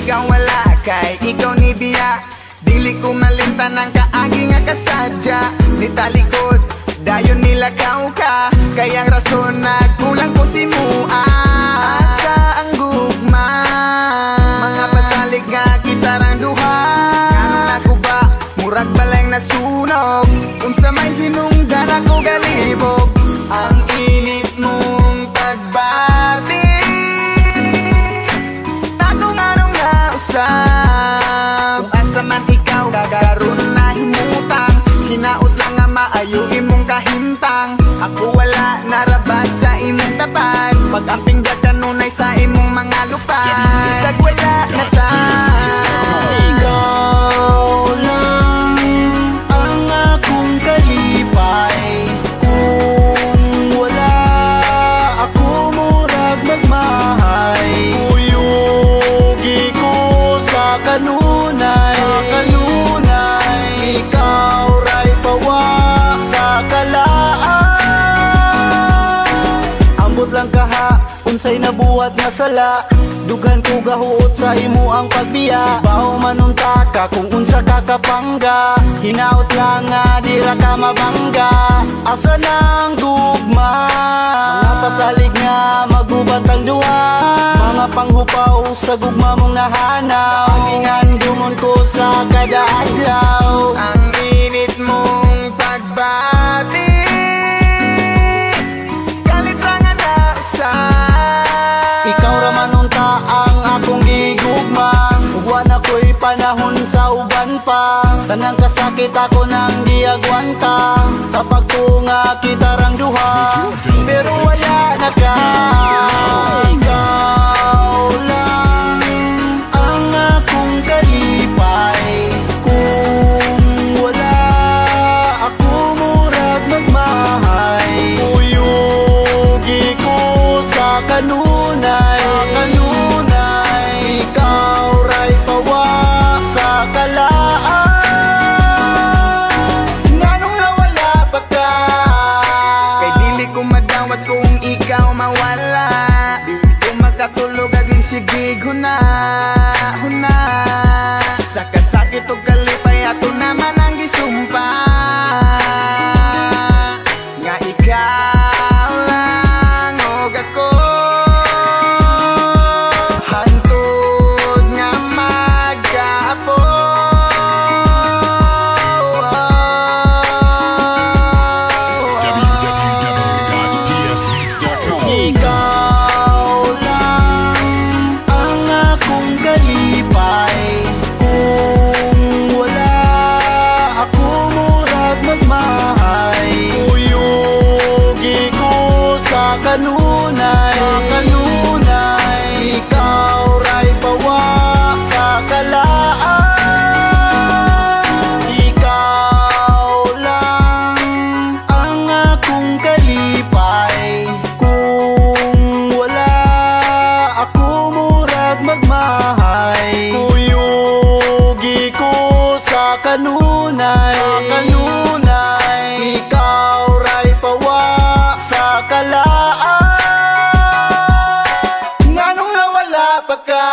ikaw wala kay ikaw ni biya. Dili ko malimtan ang kaagi nga kasadya. Ni talikod, dayon nilakaw ka. Kayang rason nagkulang ko si mua. Asa ang gugma, mga pasalig nga kitarang duha. Kanon ako ba, murag balay nasunog. Unsa may hinungdan ako galibog. Ang init mong pagbati, takong anong nausap. Kung asa man ikaw, gagaroon na himutang. Hinaot lang nga maayo imong kahintang. Ako wala narabas sa imong tapat. Pag-amping kanunay sa imong mga lupa. Isag wala na ta. Ikaw lang ang akong kalipay. Kung wala ako murag magmahay. Uyugi ko sa kanunay. Ikaw ray pawa sa kalaan. Ambot lang kaha, unsay nabuhat nga sala. Dugan ko gahuot sa imo ang pagbiya. Bao manunta ka kung unsa ka kapangga. Hinaot lang nga dira ka mabangga. Asa nang gugma, mga pasalig nga magubat ang duwa. Mga panghupaw sa gugma mong nahanaw. Pagingan dumon ko sa kada adlaw. Ang init mong pagbati, galit lang nga nausap. Ikaw raman unta ang akong gigugma. Uwan ako'y panahon sa uban pa. Tanang kasakit ako nang diagwanta. Sa pagtunga kitarang duha, pero wala na ka. Ikaw lang ang akong kalipay. Kung wala ako murag magmahay. Uyugi ko sa kanunay. Ikaw ray pawa sa kalaan. Nganong nawala pa ka? Kay dili ko madawat kung ikaw mawala. Dili ko makatulog aging sigig huna. Sa kasakit o kalipay ato naman ang gisumpa. Nga ikaw lang og ako. Hantod nga magkapo. Ikaw lang ang akong kalipay. Kung wala ako murag magmahay. Uyugi ko sa kanunay. Ikaw ray pawa sa kalaan. Ikaw lang ang akong kalipay. Kung wala ako murag magmahay. Uyugi ko sa kanunay. Ikaw ray pawa sa kalaan. Nganong nawala pa ka?